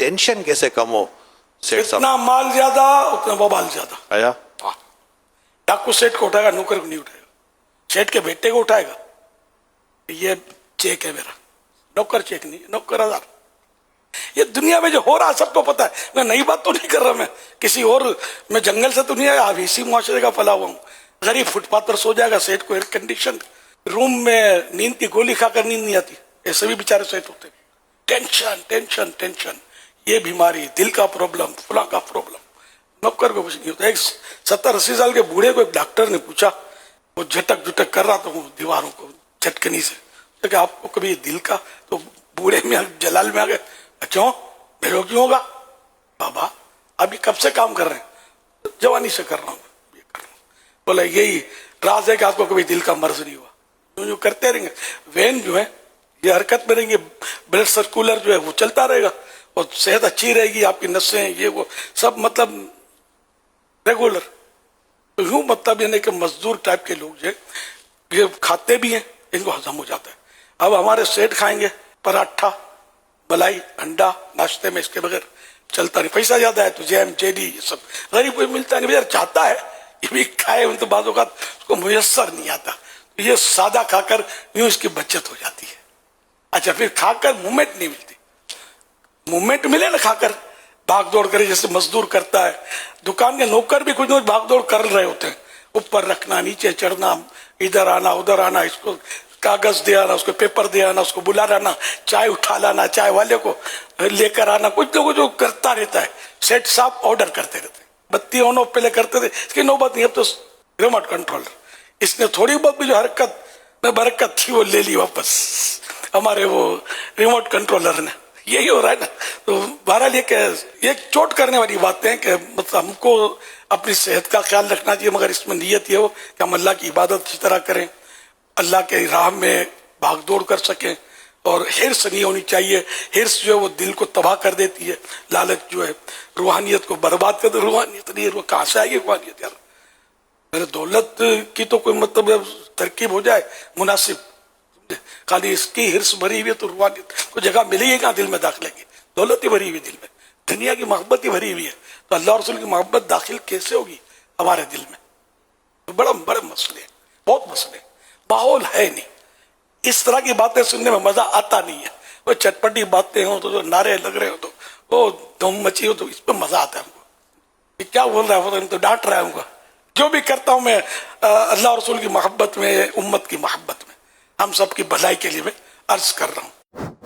Tension کیسے کم ہو set صاحب؟ اتنا مال زیادہ اتنا ببال زیادہ. آیا ڈاکو سیٹ کو اٹھائے گا, نوکر کو نہیں اٹھائے گا. سیٹ کے بیٹے کو اٹھائے گا, یہ چیک ہے میرا, نوکر چیک نہیں, نوکر ہزار. یہ دنیا میں جو ہو رہا سب کو پتا ہے. میں نئی بات تو نہیں کر رہا, میں کسی اور, میں جنگل سے تو نہیں آیا, اسی معاشرے کا پلا ہوا ہوں. غریب فٹ پاتھ پر سو جائے گا, سیٹ کو ایئر کنڈیشن روم میں نیند کی گولی کھا کر نیند نہیں آتی, ایسے بھی بیچارے سیٹ ہوتے. ٹینشن ٹینشن ٹینشن, یہ بیماری, دل کا پرابلم, فلاں کا پرابلم. نوکر کو کچھ نہیں ہوتا. ایک 70-80 سال کے بوڑھے کو ایک ڈاکٹر نے پوچھا, وہ جھٹک جھٹک کر رہا تھا دیواروں کو جھٹکنی سے, کہ آپ کو کبھی دل کا, تو بوڑھے میں جلال میں آ گئے, کیوں میرے کو کیوں ہوگا بابا, ابھی کب سے کام کر رہے ہیں؟ جوانی سے کر رہا ہوں, یہ کر رہا ہوں. بولا یہی راز ہے کہ آپ کو کبھی دل کا مرض نہیں ہوا. جو کرتے رہیں گے, وین جو ہے یہ حرکت میں رہیں گے, بلڈ سرکولر جو ہے وہ چلتا رہے گا, اور صحت اچھی رہے گی, آپ کی نسیں یہ وہ سب مطلب ریگولر. تو یوں مطلب یعنی کہ مزدور ٹائپ کے لوگ جو یہ کھاتے بھی ہیں, ان کو ہضم ہو جاتا ہے. اب ہمارے سیٹ کھائیں گے پراٹھا, ملائی, انڈا ناشتے میں, اس کے بغیر چلتا نہیں. پیسہ زیادہ ہے تو جیم جیلی یہ سب غریب کو ملتا نہیں, بغیر چاہتا ہے یہ بھی کھائے, ان تو بعض اوقات اس کو میسر نہیں آتا. یہ سادہ کھا کر یوں اس کی بچت ہو جاتی ہے. اچھا پھر کھا کر موومنٹ نہیں ملتی. موومنٹ ملے نا کھا کر, بھاگ دوڑ کرے جیسے مزدور کرتا ہے. دکان کے نوکر بھی کچھ نہ کچھ بھاگ دوڑ کر رہے ہوتے ہیں, اوپر رکھنا, نیچے چڑھنا, ادھر آنا ادھر آنا, اس کو کاغذ دے آنا, اس کو پیپر دے آنا, اس کو بلا لانا, چائے اٹھا لانا, چائے والے کو لے کر آنا, کچھ نہ کچھ جو کرتا رہتا ہے. سیٹ صاحب آرڈر کرتے رہتے. بتی آن آف پہلے کرتے تھے, اس کی نوبت نہیں, اب تو ریموٹ کنٹرولر. اس نے تھوڑی بہت بھی جو حرکت میں برکت تھی وہ لے لی واپس ہمارے وہ ریموٹ کنٹرولر نے. یہی ہو رہا ہے نا. تو بہرحال یہ چوٹ کرنے والی باتیں ہیں کہ مطلب ہم کو اپنی صحت کا خیال رکھنا چاہیے, مگر اس میں نیت یہ ہو کہ ہم اللہ کی عبادت اسی طرح کریں, اللہ کے راہ میں بھاگ دوڑ کر سکیں. اور حرص نہیں ہونی چاہیے. حرص جو ہے وہ دل کو تباہ کر دیتی ہے. لالچ جو ہے روحانیت کو برباد کر دے. روحانیت نہیں, وہ کہاں سے آئے گی روحانیت یار؟ میرے دولت کی تو کوئی مطلب ترکیب ہو جائے مناسب, خالی اس کی حرص بھری ہوئی ہے تو روحانیت کو جگہ ملے گی کہاں دل میں داخلے کی؟ دولت ہی بھری ہوئی دل میں, دنیا کی محبت ہی بھری ہوئی ہے, تو اللہ رسول کی محبت داخل کیسے ہوگی ہمارے دل میں؟ بڑے مسئلے, بہت مسئلے. ماحول ہے نہیں, اس طرح کی باتیں سننے میں مزہ آتا نہیں ہے. وہ چٹپٹی باتیں ہوں تو جو نعرے لگ رہے ہو تو وہ دھوم مچی ہو تو اس پہ مزہ آتا ہے ہم کو. یہ کیا بول رہا ہے, وہ تو ڈانٹ رہا ہوں گا. جو بھی کرتا ہوں میں اللہ رسول کی محبت میں, امت کی محبت میں, ہم سب کی بھلائی کے لیے میں عرض کر رہا ہوں.